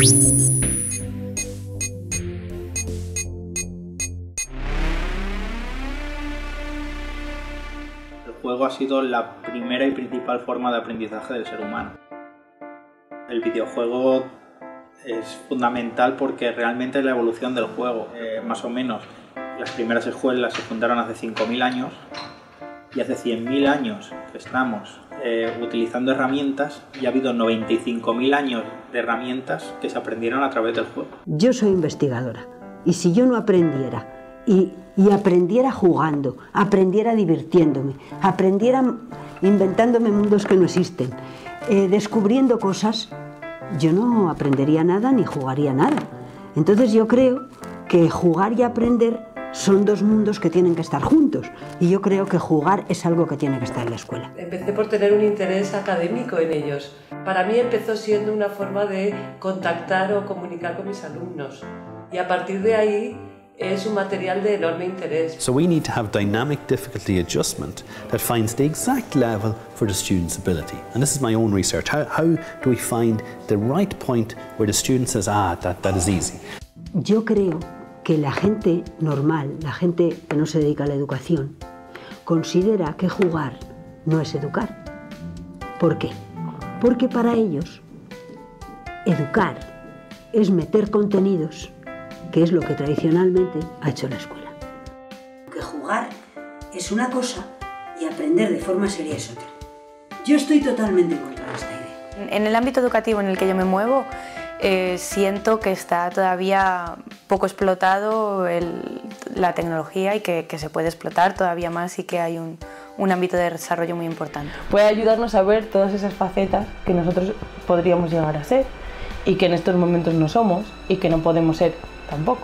El juego ha sido la primera y principal forma de aprendizaje del ser humano. El videojuego es fundamental porque realmente es la evolución del juego. Más o menos, las primeras escuelas se fundaron hace 5.000 años y hace 100.000 años que estamos utilizando herramientas y ha habido 95.000 años de herramientas que se aprendieron a través del juego. Yo soy investigadora y si yo no aprendiera y aprendiera jugando, aprendiera divirtiéndome, aprendiera inventándome mundos que no existen, descubriendo cosas, yo no aprendería nada ni jugaría nada. Entonces yo creo que jugar y aprender son dos mundos que tienen que estar juntos y yo creo que jugar es algo que tiene que estar en la escuela. Empecé por tener un interés académico en ellos. Para mí empezó siendo una forma de contactar o comunicar con mis alumnos y a partir de ahí es un material de enorme interés. So we need to have dynamic difficulty adjustment that finds the exact level for the student's ability. And this is my own research. How do we find the right point where the student says, that is easy? Yo creo que la gente normal, la gente que no se dedica a la educación, considera que jugar no es educar. ¿Por qué? Porque para ellos educar es meter contenidos, que es lo que tradicionalmente ha hecho la escuela. Que jugar es una cosa y aprender de forma seria es otra. Yo estoy totalmente en contra de esta idea. En el ámbito educativo en el que yo me muevo, siento que está todavía poco explotado la tecnología y que se puede explotar todavía más y que hay un ámbito de desarrollo muy importante. Puede ayudarnos a ver todas esas facetas que nosotros podríamos llegar a ser y que en estos momentos no somos y que no podemos ser tampoco.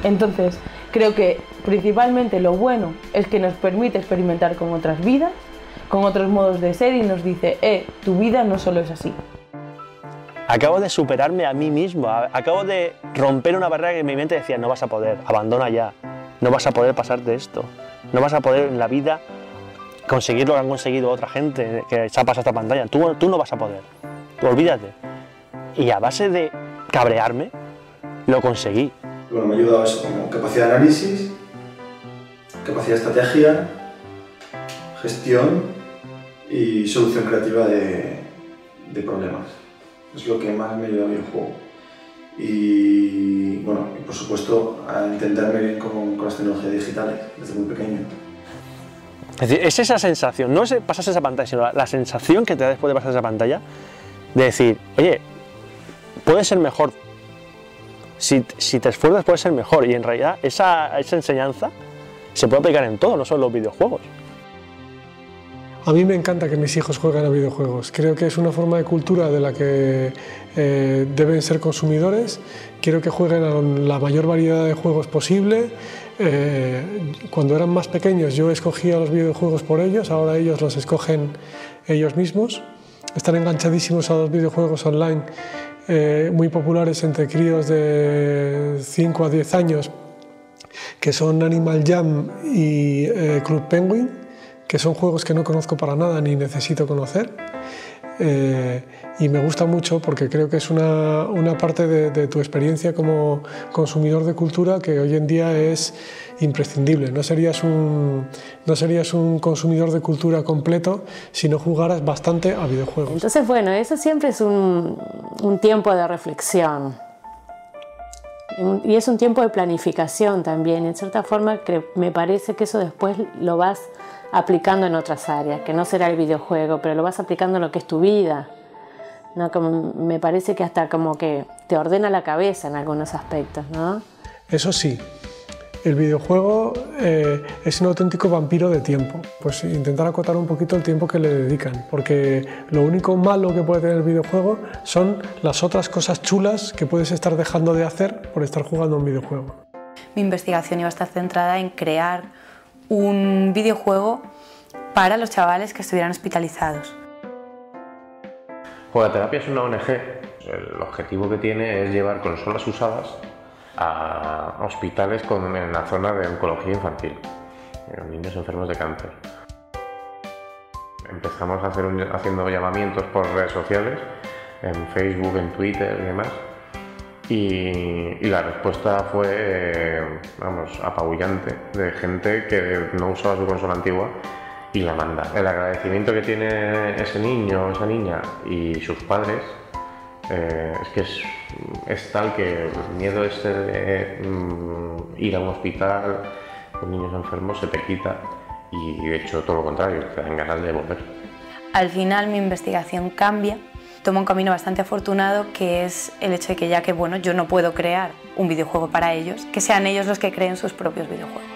Entonces, creo que principalmente lo bueno es que nos permite experimentar con otras vidas, con otros modos de ser y nos dice, tu vida no solo es así. Acabo de superarme a mí mismo, acabo de romper una barrera que en mi mente decía, no vas a poder, abandona ya, no vas a poder pasarte esto, no vas a poder en la vida conseguir lo que han conseguido otra gente que se ha pasado esta pantalla, tú no vas a poder, olvídate. Y a base de cabrearme, lo conseguí. Bueno, me ha ayudado eso como capacidad de análisis, capacidad de estrategia, gestión y solución creativa de problemas. Es lo que más me ayuda a mi juego. Y bueno, y por supuesto a entenderme bien con las tecnologías digitales desde muy pequeño. Es decir, es esa sensación, no es pasarse esa pantalla, sino la sensación que te da después de pasar esa pantalla de decir, oye, puede ser mejor. Si te esfuerzas puede ser mejor y en realidad esa enseñanza se puede aplicar en todo, no solo en los videojuegos. A mí me encanta que mis hijos jueguen a videojuegos. Creo que es una forma de cultura de la que deben ser consumidores. Quiero que jueguen a la mayor variedad de juegos posible. Cuando eran más pequeños yo escogía los videojuegos por ellos, ahora ellos los escogen ellos mismos. Están enganchadísimos a los videojuegos online muy populares entre críos de 5 a 10 años, que son Animal Jam y Club Penguin, que son juegos que no conozco para nada ni necesito conocer. Y me gusta mucho porque creo que es una parte de tu experiencia como consumidor de cultura que hoy en día es imprescindible. No serías un consumidor de cultura completo si no jugaras bastante a videojuegos. Entonces, bueno, eso siempre es un tiempo de reflexión. Y es un tiempo de planificación también. En cierta forma, me parece que eso después lo vas aplicando en otras áreas, que no será el videojuego, pero lo vas aplicando en lo que es tu vida, ¿no? Como, me parece que hasta como que te ordena la cabeza en algunos aspectos, ¿no? Eso sí, el videojuego es un auténtico vampiro de tiempo. Pues intentar acotar un poquito el tiempo que le dedican, porque lo único malo que puede tener el videojuego son las otras cosas chulas que puedes estar dejando de hacer por estar jugando a un videojuego. Mi investigación iba a estar centrada en crear un videojuego para los chavales que estuvieran hospitalizados. Juegaterapia es una ONG. El objetivo que tiene es llevar consolas usadas a hospitales en la zona de oncología infantil, niños enfermos de cáncer. Empezamos haciendo llamamientos por redes sociales, en Facebook, en Twitter y demás, Y la respuesta fue, vamos, apabullante, de gente que no usaba su consola antigua y la manda. El agradecimiento que tiene ese niño o esa niña y sus padres es que es tal que el miedo ese de ir a un hospital con niños enfermos se te quita y de hecho todo lo contrario, te dan ganas de volver. Al final mi investigación cambia, tomo un camino bastante afortunado, que es el hecho de que ya que bueno, yo no puedo crear un videojuego para ellos, que sean ellos los que creen sus propios videojuegos.